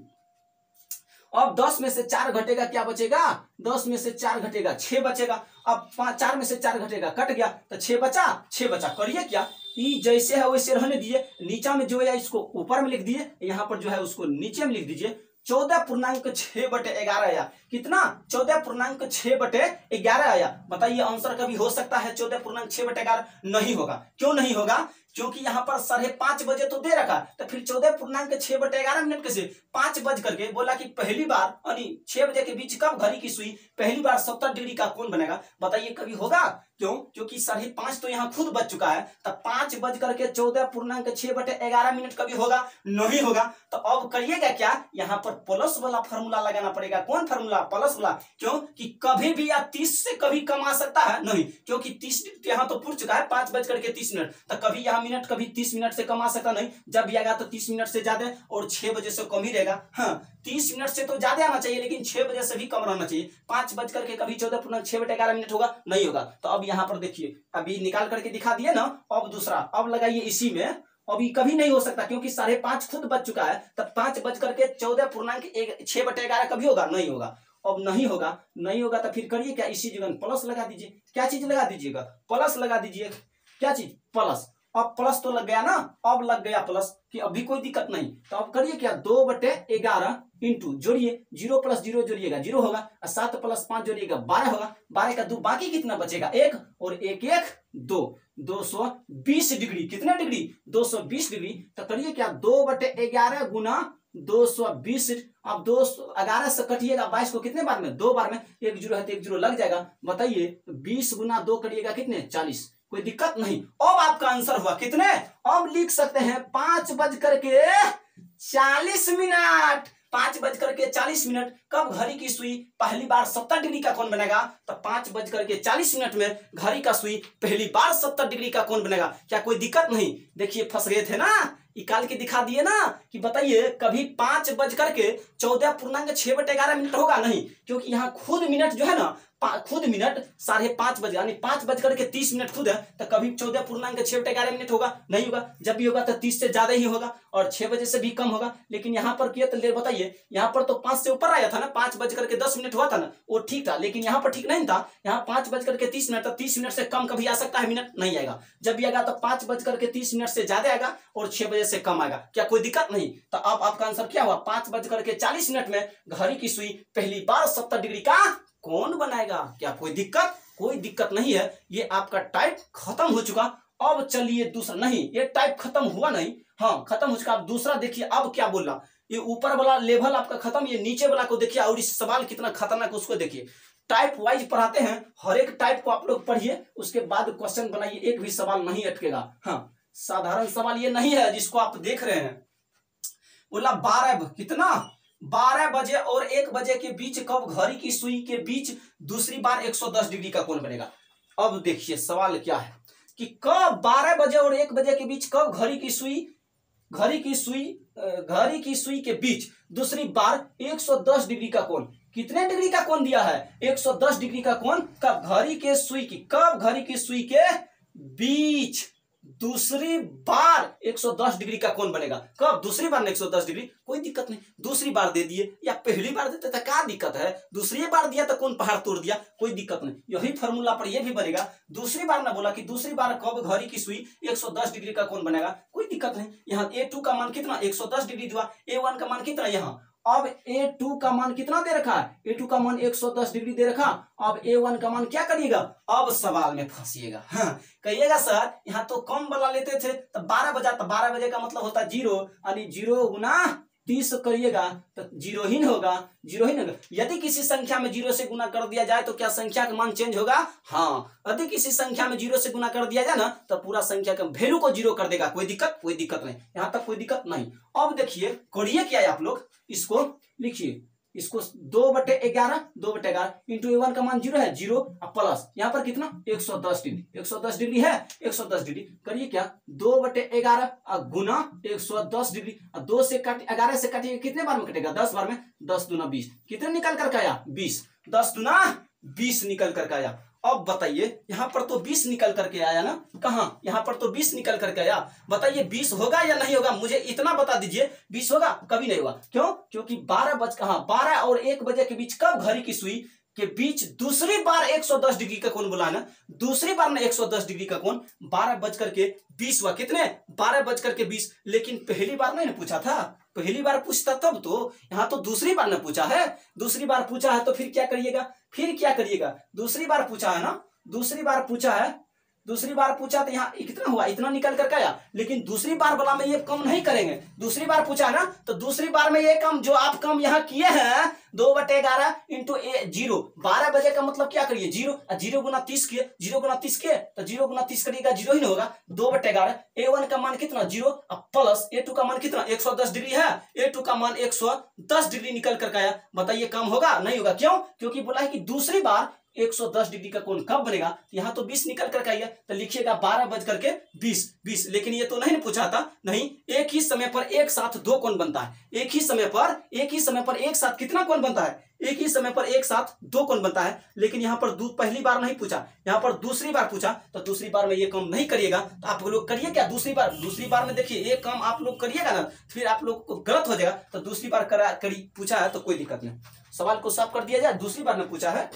अब 10 में से 4 घटेगा, क्या बचेगा 10 में से 4 घटेगा 6 बचेगा। अब 4 में से 4 घटेगा, कट गया, तो 6 बचा। करिए क्या, ई जैसे है वैसे रहने दीजिए, नीचा में जो है इसको ऊपर में लिख दीजिए, यहाँ पर जो है उसको नीचे में लिख दीजिए। 14.6/11 आया, कितना 14.6/11 आया। बताइए आंसर कभी हो सकता है 14.6/11? नहीं होगा। क्यों नहीं होगा? क्योंकि यहाँ पर 5:30 बजे तो दे रखा, तो फिर 14.6/11 कैसे, 5 बज करके बोला कि पहली बार यानी 6 बजे के बीच कब घड़ी की सुई पहली बार 70 डिग्री का कोण बनेगा। बताइए कभी होगा? क्यों? क्योंकि 5:30 तो यहाँ खुद बज चुका है, तब 5 बज करके 14.6/11 कभी होगा? नहीं होगा। तो अब करिएगा क्या, यहाँ पर प्लस वाला फार्मूला लगाना पड़ेगा। कौन फार्मूला? प्लस वाला। क्यों कि कभी भी या 30 से कभी कम आ सकता है, नहीं, क्योंकि 30 यहाँ तो पूछ चुका है 5 बज करके 30 मिनट, तो कभी यहाँ मिनट कभी 30 मिनट से कम आ सकता नहीं, जब भी आएगा तो 30 मिनट से ज्यादा और 6 बजे से कम ही रहेगा। हाँ 30 मिनट से तो ज्यादा आना चाहिए, लेकिन 6 बजे से भी कम रहना चाहिए। 5 बज करके कभी 14.6/11 होगा? नहीं होगा। तो अब यहाँ पर देखिए अभी निकाल करके दिखा दिए ना, अब दूसरा अब लगाइए इसी में। अभी कभी नहीं हो सकता क्योंकि 5:30 खुद बज चुका है, तब 5 बज करके 14.6/11 कभी होगा? नहीं होगा। अब नहीं होगा तो फिर करिए क्या, इसी जगह प्लस लगा दीजिए। क्या चीज लगा दीजिएगा? प्लस लगा दीजिए। क्या चीज? प्लस। अब प्लस तो लग गया ना, अब लग गया प्लस कि अभी कोई दिक्कत नहीं। तो अब करिए क्या, 2/11 इंटू जोड़िए, 0 + 0 जोड़िएगा 0 होगा, और 7 + 5 जोड़िएगा 12 होगा, 12 का 2 बाकी कितना बचेगा 1, और 1 1 2, 220 डिग्री। कितने डिग्री 220 डिग्री। तो करिए क्या 2/11 गुना 220। अब 211 से कटिएगा 22 को कितने बार में 2 बार में, 1 0 है तो 1 0 लग जाएगा। बताइए 20 गुना 2 करिएगा कितने 40, कोई दिक्कत नहीं। अब आपका आंसर हुआ कितने, अब लिख सकते हैं 5:40। 5:40 कब घड़ी की सुई पहली बार 70 डिग्री का कोण बनेगा, तो 5:40 में घड़ी का सुई पहली बार 70 डिग्री का कोण बनेगा। क्या कोई दिक्कत नहीं। देखिए फंस गए थे ना, निकाल के दिखा दिए ना कि बताइए कभी 5:14.6 होगा नहीं, क्योंकि यहाँ खुद मिनट जो है ना, खुद मिनट 5:30 बजे यानी 5:30 खुद है, तो कभी 14.6 होगा नहीं होगा। जब भी होगा तो 30 से ज्यादा ही होगा और 6 बजे से भी कम होगा। लेकिन यहाँ पर किया तो बताइए, यहाँ पर तो 5 से ऊपर आया था ना, 5:10 हुआ था ना, वो ठीक था। लेकिन यहाँ पर ठीक नहीं था, यहाँ 5:30 तो 30 मिनट से कम कभी आ सकता है, मिनट नहीं आएगा। जब भी आएगा तो 5:30 से ज्यादा आएगा और 6 बजे से कम आएगा। क्या कोई दिक्कत नहीं। तो अब आपका आंसर क्या हुआ, 5:40 में घड़ी की सुई पहली बार 70 डिग्री का कौन बनाएगा। क्या कोई दिक्कत, कोई दिक्कत नहीं है। ये आपका टाइप खत्म हो चुका। अब चलिए दूसरा, नहीं ये टाइप खत्म हुआ नहीं, हाँ खत्म हो चुका। अब दूसरा देखिए अब क्या बोल रहा, ये ऊपर वाला लेवल आपका खत्म, ये नीचे वाला को देखिए और इस सवाल कितना खतरनाक उसको देखिए। टाइप वाइज पढ़ाते हैं, हर एक टाइप को आप लोग पढ़िए, उसके बाद क्वेश्चन बनाइए, एक भी सवाल नहीं अटकेगा। हाँ साधारण सवाल ये नहीं है जिसको आप देख रहे हैं। बोला 12 बजे और 1 बजे के बीच कब घड़ी की सुई के बीच दूसरी बार 110 डिग्री का कोण बनेगा। अब देखिए सवाल क्या है कि कब 12 बजे और 1 बजे के बीच कब घड़ी की सुई के बीच दूसरी बार 110 डिग्री का कोण, कितने डिग्री का कोण दिया है 110 डिग्री का कोण, कब घड़ी की सुई के बीच दूसरी बार 110 डिग्री का कोण बनेगा। कब दूसरी बार 110 डिग्री, कोई दिक्कत नहीं। दूसरी बार दे दिए या पहली बार देते तो क्या दिक्कत है, दूसरी बार दिया तो कौन पहाड़ तोड़ दिया, कोई दिक्कत नहीं। यही फॉर्मूला पर यह भी बनेगा। दूसरी बार ना बोला कि दूसरी बार कब घड़ी की सुई 110 डिग्री का कोण बनेगा, कोई दिक्कत नहीं। यहाँ A2 का मान कितना 110 डिग्री दिया, A1 का मान कितना यहाँ, अब A2 का मान कितना दे रखा है, A2 का मान 110 डिग्री दे रखा। अब A1 का मान क्या करिएगा, अब सवाल में फंसिएगा। हाँ कहिएगा सर यहाँ तो कम वाला लेते थे तो 12 बजा, तो 12 बजे का मतलब होता है 0, यानी 0 गुना 30 करिएगा तो 0 ही होगा। यदि किसी संख्या में 0 से गुना कर दिया जाए तो क्या संख्या का मान चेंज होगा, हाँ यदि किसी संख्या में 0 से गुना कर दिया जाए ना तो पूरा संख्या का वैल्यू को 0 कर देगा। कोई दिक्कत नहीं, यहाँ तक कोई दिक्कत नहीं। अब देखिए करिए क्या है, आप लोग इसको लिखिए, इसको 2/11 इंटू A1 का मान 0 है, 0 प्लस यहाँ पर कितना 110 डिग्री है, 110 डिग्री करिए क्या 2/11 गुना 110 डिग्री। 2 से 11 से काटिए कितने बार में कटेगा 10 बार में, 10 दूना 20, कितने निकल कर आया 20, 10 दूना 20 निकल कर आया। अब बताइए यहाँ पर तो 20 निकल करके आया ना, कहाँ यहाँ पर तो 20 निकल करके आया। बताइए 20 होगा या नहीं होगा, मुझे इतना बता दीजिए 20 होगा, कभी नहीं होगा। क्यों, क्योंकि 12 और 1 बजे के बीच कब घड़ी की सुई के बीच दूसरी बार 110 डिग्री का कोण बोला ना, दूसरी बार में 110 डिग्री का कोण 12:20 हुआ, कितने 12:20। लेकिन पहली बार नहीं ना पूछा था, पहली बार पूछता तब तो, यहाँ तो दूसरी बार ना पूछा है। दूसरी बार पूछा है तो फिर क्या करिएगा, दूसरी बार पूछा है ना, दूसरी बार पूछा तो यहाँ कितना हुआ, इतना निकल कर आया। लेकिन दूसरी बार वाला में ये कम नहीं करेंगे, दूसरी बार पूछा है ना तो दूसरी बार में ये कम जो आप कम यहाँ किए हैं 2/11 इंटू 0, 12 बजे का मतलब क्या करिए 0 गुना 30 किए, 0 गुना 30 किए तो 0 गुना 30 करिएगा 0 ही नहीं होगा। 2/11 A1 का मान कितना 0 प्लस A2 का मान कितना 110 डिग्री है, A2 का मान 110 डिग्री निकल कर आया। बताइए कम होगा नहीं होगा, क्यों, क्योंकि बोला है कि दूसरी बार 110 डिग्री का कोण कब बनेगा। यहाँ तो 20 निकल कर आइए तो लिखिएगा 12:20। लेकिन ये तो नहीं पूछा था, नहीं एक ही समय पर एक साथ 2 कोण बनता है, एक ही समय पर एक साथ कितना कोण बनता है, एक ही समय पर एक साथ 2 कोण बनता है। लेकिन यहाँ पर पहली बार नहीं पूछा, यहाँ पर दूसरी बार पूछा, तो दूसरी बार में ये काम नहीं करिएगा। तो आप लोग करिए क्या दूसरी बार में देखिए ये काम आप लोग करिएगा ना, फिर आप लोग को गलत हो जाएगा। तो दूसरी बार पूछा है तो कोई दिक्कत नहीं, सवाल को साफ कर दिया जाए। दूसरी बार में पूछा है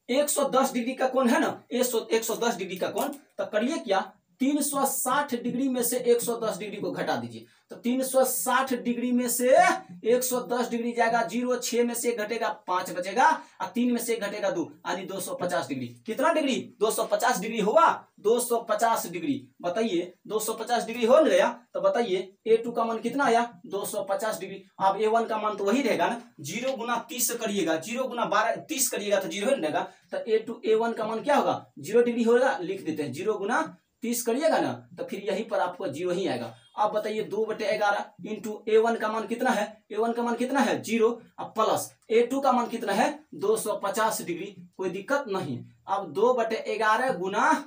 110 डिग्री का कोण है ना, 110 डिग्री का कोण, तो करिए क्या 360 डिग्री में से 110 डिग्री को घटा दीजिए। तो 360 डिग्री में से 110 डिग्री जाएगा 0, 6 में से 1 घटेगा 5 बचेगा, और 3 में से 1 घटेगा 2, यानी 250 डिग्री। कितना डिग्री? 250 डिग्री हुआ। 250 डिग्री, बताइए 250 डिग्री हो गया। तो बताइए A2 का मान कितना आया? 250 डिग्री। अब A1 का मान तो वही रहेगा ना, 0 गुना 30 करिएगा, 0 गुना 12 30 करिएगा तो 0 ही रहेगा। तो A1 का मान क्या होगा? 0 डिग्री होगा। लिख देते हैं 0 गुना 30 करिएगा ना, तो फिर यहीं पर आपको 0 ही आएगा। अब बताइए 2/11 इंटू A1 का मान कितना है? A1 का मान कितना है? 0। अब प्लस A2 का मान कितना है? 250 डिग्री। कोई दिक्कत नहीं। अब 2/11 गुना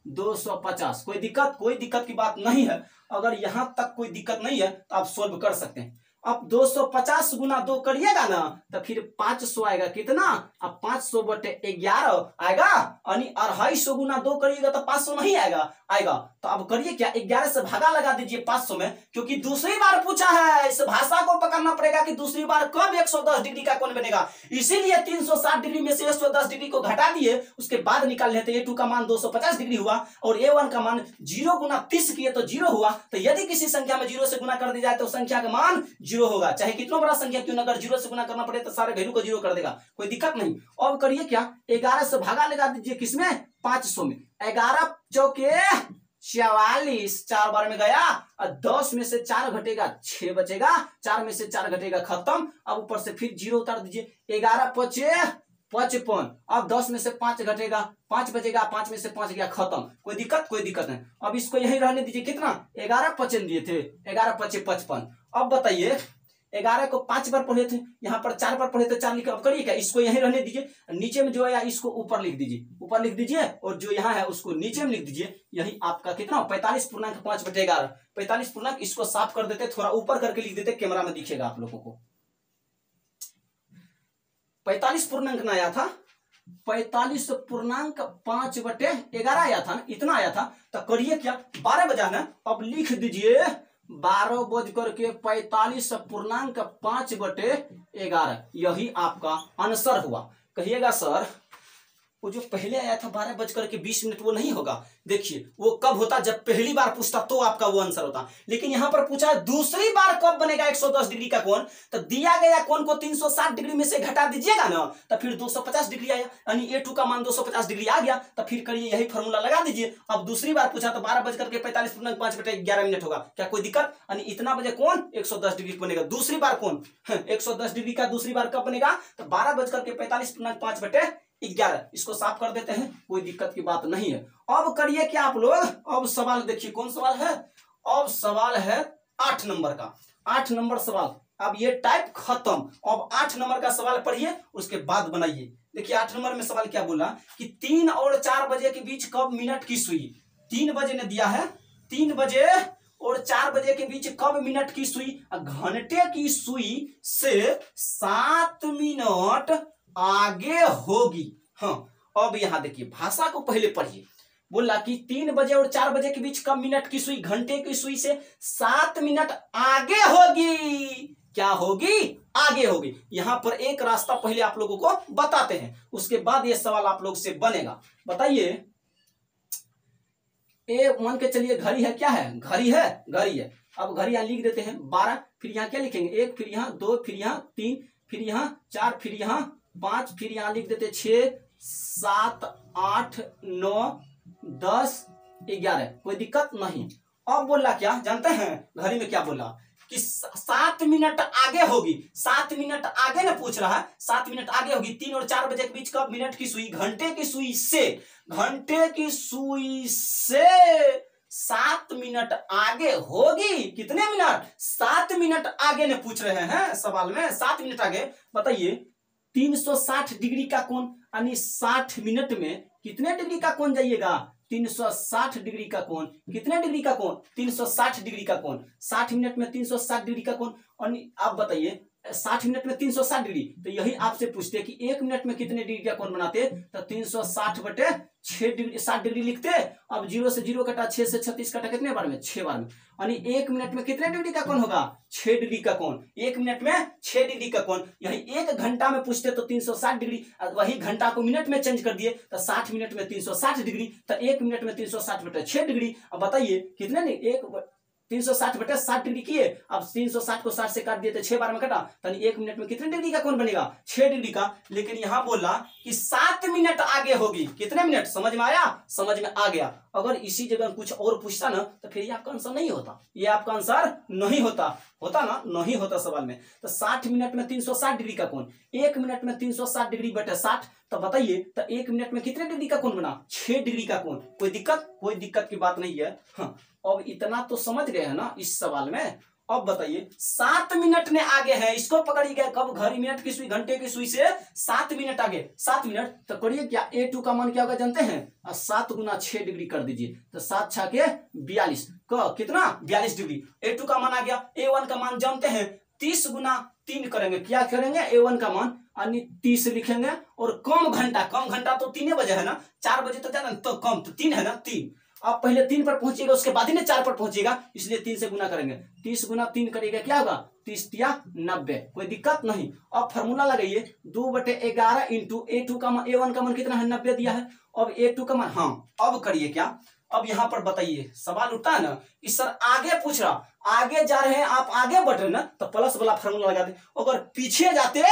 250, कोई दिक्कत की बात नहीं है। अगर यहां तक कोई दिक्कत नहीं है तो आप सोल्व कर सकते हैं। अब 250 गुना 2 करिएगा ना तो फिर 500 आएगा। कितना? अब 500/11 आएगा, यानी 250 गुना 2 करिएगा तो 500 नहीं आएगा। तो अब करिए क्या, 11 से भागा लगा दीजिए 500 में, क्योंकि दूसरी बार पूछा है। इस भाषा को पकड़ना पड़ेगा कि दूसरी बार कब 110 डिग्री का कोण बनेगा। इसीलिए 360 डिग्री में से 110 डिग्री को घटा दिए, उसके बाद निकाल लेते। A2 का मान 250 डिग्री हुआ और A1 का मान 0 गुना 30 किए तो 0 हुआ। तो यदि किसी संख्या में 0 से गुना कर दिया जाए तो संख्या का मान 0 होगा, चाहे कितना बड़ा संख्या क्यों ना। अगर 0 से गुना करना पड़े तो सारे वैल्यू को 0 कर देगा, कोई दिक्कत नहीं। अब करिए क्या, 11 से भागा लगा दीजिए किसमें? 500 में। 11 चौके 44, 4 बार में गया, और 10 में से 4 घटेगा 6 बचेगा, 4 में से 4 घटेगा खत्म। अब ऊपर से फिर 0 उतार दीजिए। 11 5 55, अब 10 में से 5 घटेगा, 5 बचेगा, 5 में से 5 गया खत्म। कोई दिक्कत नहीं। अब इसको यही रहने दीजिए। कितना? 11 55 दिए थे, 11 5 55। अब बताइए 11 को 5 बार पढ़े थे, यहाँ पर 4 बार पढ़े थे, 4 लिखे। अब करिए क्या, इसको यहीं रहने दीजिए। नीचे में जो है इसको ऊपर लिख दीजिए, और जो यहाँ है उसको नीचे में लिख दीजिए। यही आपका कितना? 45.5/11। 45 पूर्णांक, इसको साफ कर देते, थोड़ा ऊपर करके लिख देते, कैमरा में दिखेगा आप लोगों को। 45 पूर्णांक ना आया था, 45.5/11 आया था ना, इतना आया था। तो करिए क्या, 12 बजा ना, अब लिख दीजिए 12/45.5/11। यही आपका आंसर हुआ। कहिएगा सर वो जो पहले आया था 12:20 वो नहीं होगा। देखिए वो कब होता, जब पहली बार पूछता तो आपका वो आंसर होता। लेकिन यहां पर पूछा है दूसरी बार कब बनेगा 110 डिग्री का कोण। तो दिया गया कोण को 360 डिग्री में से घटा दीजिएगा ना, तो फिर 250 डिग्री आया, यानी A2 का मान 250 डिग्री आ गया। तो फिर करिए यही फॉर्मूला लगा दीजिए। अब दूसरी बार पूछा तो 12:45.5/11 होगा। क्या कोई दिक्कत? यानी इतना बजे कोण 110 डिग्री बनेगा। दूसरी बार कोण 110 डिग्री का दूसरी बार कब बनेगा? तो 12:45.5/11। इसको साफ कर देते हैं, कोई दिक्कत की बात नहीं है। अब करिए क्या आप लोग, अब सवाल देखिए कौन सवाल है। अब सवाल है 8 नंबर का। 8 नंबर सवाल, अब ये टाइप खत्म। अब 8 नंबर का सवाल पढ़िए, उसके बाद बनाइए। देखिए 8 नंबर में सवाल क्या बोला कि 3 और 4 बजे के बीच कब मिनट की सुई। 3 बजे ने दिया है, 3 बजे और 4 बजे के बीच कब मिनट की सुई। घंटे की सुई से 7 मिनट आगे होगी। हाँ, अब यहां देखिए भाषा को पहले पढ़िए। बोला कि 3 बजे और 4 बजे के बीच कब मिनट की सुई, घंटे की सुई से 7 मिनट आगे होगी। क्या होगी? आगे होगी। यहां पर एक रास्ता पहले आप लोगों को बताते हैं, उसके बाद ये सवाल आप लोग से बनेगा। बताइए, ए मान के चलिए घड़ी है, क्या है? घड़ी है। अब घड़ी यहां लिख देते हैं 12, फिर यहां क्या लिखेंगे? 1, फिर यहां 2, फिर यहां 3, फिर यहां 4, फिर यहां 5, फिर यहां लिख देते 6, 7, 8, 9, 10, 11। कोई दिक्कत नहीं। अब बोला क्या जानते हैं? घड़ी में क्या बोला कि 7 मिनट आगे होगी। 7 मिनट आगे ना पूछ रहा है, 7 मिनट आगे होगी। 3 और 4 बजे के बीच कब मिनट की सुई, घंटे की सुई से 7 मिनट आगे होगी। कितने मिनट? 7 मिनट आगे ने पूछ रहे हैं सवाल में, 7 मिनट आगे। बताइए 360 डिग्री का कोण, यानी 60 मिनट में कितने डिग्री का कोण जाइएगा? 360 डिग्री का कोण। कितने डिग्री का कोण? 360 डिग्री का कोण। 60 मिनट में 360 डिग्री का कोण। और आप बताइए 60 मिनट में 360 डिग्री, तो यही आपसे पूछते कि 1 मिनट में कितने डिग्री का कोण बनाते, तो 360/6 डिग्री 60 डिग्री लिखते। अब 0 से 0 कटा, 6 से 36 कटा, कितने बार में 6 बार में, यानी 1 मिनट में कितने डिग्री का कोण होगा 6 डिग्री का कोण, 1 मिनट में 6 डिग्री का कोण। यही 1 घंटा में पूछते तो 360 डिग्री, वही घंटा को मिनट में चेंज कर दिए तो 60 मिनट में 360 डिग्री, तो 1 मिनट में 360/6 डिग्री। अब बताइए कितने नहीं, 360/60 डिग्री किए। अब 360 को 60 से काट दिए तो 6 बार में कटा, तो 1 मिनट में कितने डिग्री का कोण बनेगा 6 डिग्री का। लेकिन यहां बोला कि 7 मिनट आगे होगी, कितने मिनट, समझ में आया, समझ में आ गया। अगर इसी जगह कुछ और पूछता ना तो फिर ये आपका आंसर नहीं होता, ये आपका आंसर नहीं होता, होता ना, नहीं होता सवाल में। तो 60 मिनट में 360 डिग्री का कोण, 1 मिनट में 360 डिग्री बटे 60, तो बताइए तो 1 मिनट में कितने डिग्री का कोण बना 6 डिग्री का कोण। कोई दिक्कत, कोई दिक्कत की बात नहीं है। हाँ, अब इतना तो समझ गए हैं ना इस सवाल में। अब बताइए 7 मिनट ने आगे है, इसको पकड़िएगा, कब घड़ी मिनट की सुई घंटे की सुई से 7 मिनट आगे, 7 मिनट। तो करिए क्या, A2 का मान क्या होगा जानते हैं, 7 गुना 6 डिग्री कर दीजिए, तो 7 6 के 42 का कितना 42 डिग्री। A2 का मान आ गया। A1 का मान जानते हैं 30 गुना 3 करेंगे, क्या करेंगे A1 का मान यानी 30 लिखेंगे, और कम घंटा तो 3 बजे है ना, 4 बजे तो ज्यादा तो कम, तो 3 है ना, 3। आप पहले 3 पर पहुंचिएगा, उसके बाद ही 4 पर पहुंचिएगा, इसलिए 3 से गुना करेंगे। 30 गुना 3 करेगा क्या होगा 30 या 90, कोई दिक्कत नहीं। अब फॉर्मूला लगाइए 2/11 इंटू A2 का मान, A1 का मान कितना है 90 दिया है, अब A2 का मान। हाँ, अब करिए क्या, अब यहाँ पर बताइए सवाल उठता है ना कि सर आगे पूछ रहा, आगे जा रहे हैं आप, आगे बढ़ रहे हैं ना, तो प्लस वाला फॉर्मूला लगा दे। अगर पीछे जाते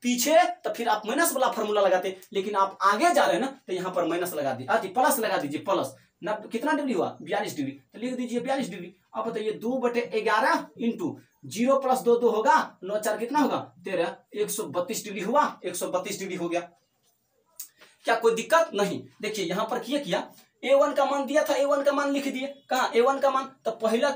पीछे तो फिर आप माइनस वाला फॉर्मूला लगाते, लेकिन आप आगे जा रहे हैं ना तो यहाँ पर माइनस लगा दीजिए, प्लस लगा दीजिए, प्लस कितना डिग्री हुआ 42 डिग्री, तो लिख दीजिए 42 डिग्री। अब बताइए 2/11 इंटू 0 + 2 2 होगा, 9 4 कितना होगा 13, 132 डिग्री हुआ, 132 डिग्री हो गया। क्या कोई दिक्कत नहीं। देखिए यहाँ पर किया A1 का मान दिया था, A1 का मान लिख दिए, कहा A1 का मान, तो पहला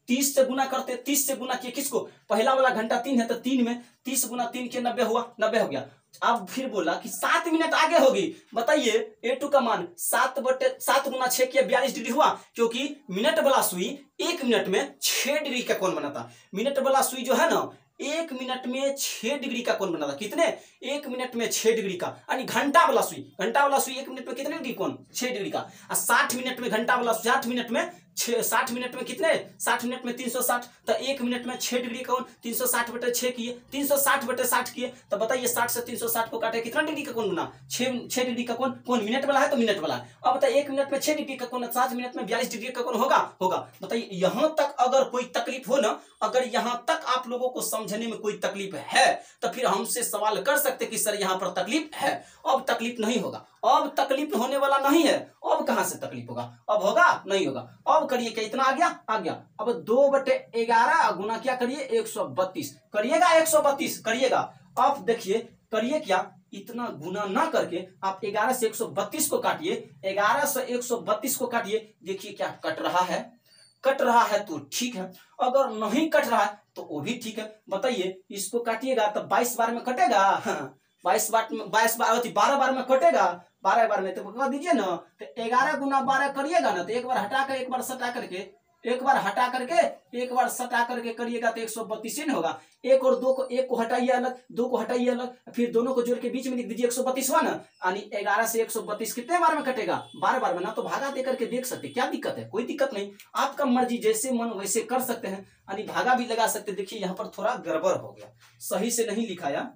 30 से गुना करते, 30 से गुना किए किसको, पहला वाला घंटा 3 है तो 3 में 30 गुना 3 के 90 हुआ, 90 हो गया। अब फिर बोला कि 7 मिनट आगे होगी। बताइए A2 का मान 7 गुना 6 किया 42 डिग्री हुआ, क्योंकि मिनट वाला सुई 1 मिनट में 6 डिग्री का कोण बनाता। मिनट वाला सुई जो है ना 1 मिनट में 6 डिग्री का कोण बनाता, कितने 1 मिनट में 6 डिग्री का, यानी घंटा वाला सुई 1 मिनट में कितने डिग्री कोण 6 डिग्री का। 60 मिनट में घंटा वाला 60 मिनट में 60 मिनट में कितने, 60 मिनट में 360, तो 1 मिनट में 6 डिग्री का कोण, 360/6 किए, 360/60 किए, तो बताइए 60 से 360 को काटे कितना डिग्री का कोण बना 6 डिग्री का कोण। कोण मिनट वाला है तो मिनट वाला है। अब बताइए 1 मिनट में 6 डिग्री का कोण, 7 मिनट में 42 डिग्री का कोण होगा। बताइए यहां तक अगर कोई तकलीफ हो ना, अगर यहां तक आप लोगों को समझने में कोई तकलीफ है तो फिर हमसे सवाल कर सकते कि सर यहां पर तकलीफ है। अब तकलीफ नहीं होगा, अब तकलीफ होने वाला नहीं है। अब कहां से तकलीफ होगा, अब होगा नहीं होगा। अब करिए क्या, इतना आ गया। अब 2/11 गुना क्या करिए 132 करिएगा, 132 करिएगा। अब देखिए करिए क्या, इतना गुना ना करके आप 11 से 132 को काटिए, 11 से 132 को काटिए, देखिए क्या कट रहा है तो ठीक है, अगर नहीं कट रहा है तो वो भी ठीक है। बताइए इसको काटिएगा तो 22 बार में कटेगा, 22 बार में 12 बार में कटेगा, 12 बार में तो बता दीजिए ना, तो 11 गुना 12 करिएगा ना, तो एक बार हटा कर एक बार सटा करके, एक बार हटा करके एक बार सटा करके करिएगा तो 132 ही होगा। एक और दो को, एक को हटाइए अलग, दो को हटाइए अलग, फिर दोनों को जोड़ के बीच में लिख दीजिए 132 हुआ ना, यानी 11 से 132 कितने बार में कटेगा 12 बार में ना, तो भागा दे करके देख सकते, क्या दिक्कत है, कोई दिक्कत नहीं। आपका मर्जी, जैसे मन वैसे कर सकते हैं, यानी भागा भी लगा सकते। देखिए यहाँ पर थोड़ा गड़बड़ हो गया, सही से नहीं लिखाया।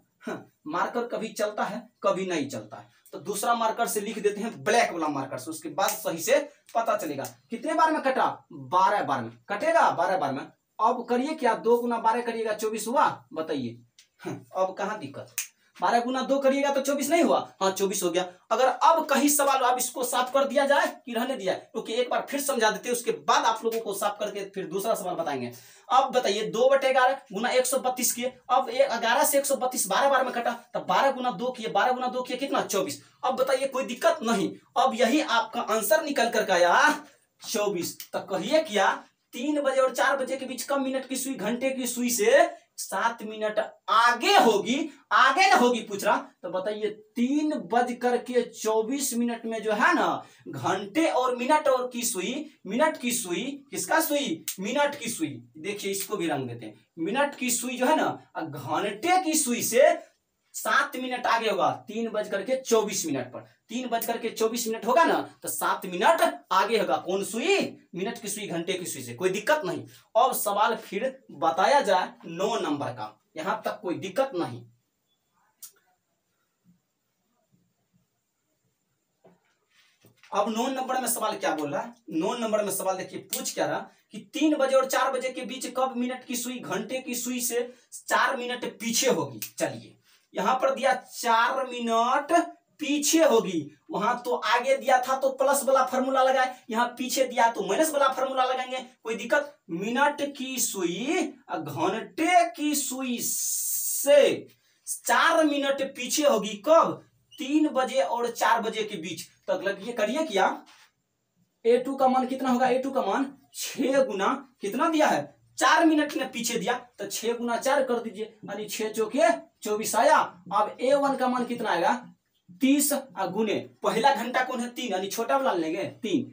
मार्कर कभी चलता है कभी नहीं चलता है, तो दूसरा मार्कर से लिख देते हैं, ब्लैक वाला मार्कर से, उसके बाद सही से पता चलेगा। कितने बार में कटा 12 बार में कटेगा, 12 बार में। अब करिए क्या, 2 गुना 12 करिएगा 24 हुआ। बताइए अब कहाँ दिक्कत, 12 गुना 2 करिएगा तो 24 नहीं हुआ, हाँ 24 हो गया। अगर अब कहीं सवाल अब इसको साफ कर दिया जाए कि रहने दिया, क्योंकि एक बार फिर समझा देते हैं, उसके बाद आप लोगों को साफ करके फिर दूसरा सवाल बताएंगे। अब बताइए 2/11 गुना 132 किए, अब 11 से 132 12 बार में कटा, तब 12 गुना 2 किए, 12 गुना 2 किए कितना 24। अब बताइए कोई दिक्कत नहीं। अब यही आपका आंसर निकल कर आया 24। तब कहिए क्या, 3 बजे और 4 बजे के बीच कम मिनट की सुई घंटे की सुई से 7 मिनट आगे होगी, आगे ना होगी पूछ रहा, तो बताइए 3:24 में जो है ना घंटे और मिनट और की सुई, मिनट की सुई, किसका सुई, मिनट की सुई, देखिए इसको भी रंग देते हैं, मिनट की सुई जो है ना घंटे की सुई से 7 मिनट आगे होगा 3:24 पर, 3:24 होगा ना तो 7 मिनट आगे होगा, कौन सुई, मिनट की सुई घंटे की सुई से, कोई दिक्कत नहीं। अब सवाल फिर बताया जाए 9 नंबर का, यहां तक कोई दिक्कत नहीं। अब 9 नंबर में सवाल क्या बोल रहा है, 9 नंबर में सवाल देखिए पूछ क्या रहा कि 3 बजे और 4 बजे के बीच कब मिनट की सुई घंटे की सुई से 4 मिनट पीछे होगी। चलिए यहां पर दिया 4 मिनट पीछे होगी, वहां तो आगे दिया था तो प्लस वाला फार्मूला लगाए, यहां पीछे दिया तो माइनस वाला फार्मूला लगाएंगे, कोई दिक्कत। मिनट की सुई घंटे की सुई से 4 मिनट पीछे होगी, कब, 3 बजे और 4 बजे के बीच। तो लगिए करिए क्या, A2 का मान कितना होगा, A2 का मान 6 गुना कितना दिया है 4 मिनट में पीछे दिया, तो 6 गुना 4 कर दीजिए, यानी 6 चौके 24 आया। अब A1 का मान कितना आएगा 30 गुने पहला घंटा कौन है 3, यानी छोटा वाला लेंगे 3।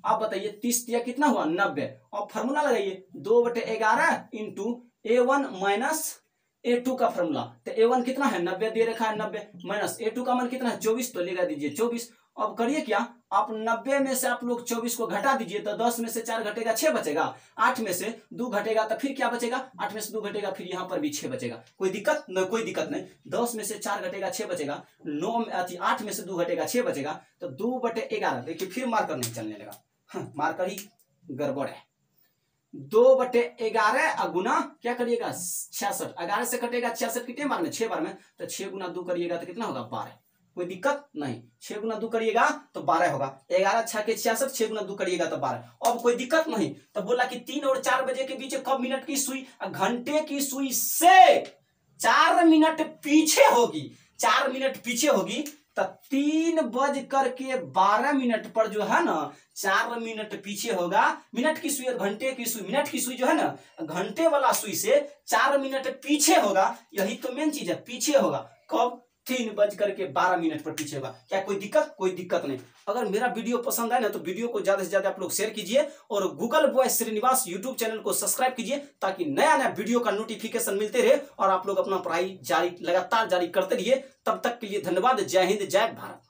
आप बताइए 30 दिया कितना हुआ 90। अब फॉर्मूला लगाइए 2/11 इंटू A1 माइनस A2 का फॉर्मूला, तो A1 कितना है 90 दे रखा है 90 माइनस A2 का मान कितना है 24, तो लगा दीजिए 24। अब करिए क्या, आप 90 में से आप लोग 24 को घटा दीजिए, तो 10 में से 4 घटेगा 6 बचेगा, 8 में से 2 घटेगा तो फिर क्या बचेगा, 8 में से 2 घटेगा फिर यहाँ पर भी 6 बचेगा, कोई दिक्कत न, कोई दिक्कत नहीं। 10 में से 4 घटेगा 6 बचेगा, 8 में से 2 घटेगा 6 बचेगा, तो 2/11 देखिए फिर मार्कर नहीं चलने लगा, मार्कर ही गड़बड़ है। 2/11 गुना क्या करिएगा 66, 11 से कटेगा 66 कितने बार में 6 बार में, तो 6 गुना 2 करिएगा तो कितना होगा 12, कोई दिक्कत नहीं। 6 गुना 2 करिएगा तो 12 होगा, 11 6 के 66, 6 गुना 2 करिएगा तो 12। अब कोई दिक्कत नहीं, तो बोला कि 3 और 4 बजे के बीच कब मिनट की सुई घंटे की सुई से 4 मिनट पीछे होगी, 4 मिनट पीछे होगी, तो 3:12 पर जो है ना 4 मिनट पीछे होगा मिनट की सुई और घंटे की सुई, मिनट की सुई जो है ना घंटे वाला सुई से 4 मिनट पीछे होगा, यही तो मेन चीज है, पीछे होगा कब 3:12 पर पीछे होगा। क्या कोई दिक्कत, कोई दिक्कत नहीं। अगर मेरा वीडियो पसंद आए ना तो वीडियो को ज्यादा से ज्यादा आप लोग शेयर कीजिए और Google boy Srinivas YouTube channel को सब्सक्राइब कीजिए, ताकि नया नया वीडियो का नोटिफिकेशन मिलते रहे और आप लोग अपना पढ़ाई जारी लगातार जारी करते रहिए। तब तक के लिए धन्यवाद। जय हिंद, जय भारत।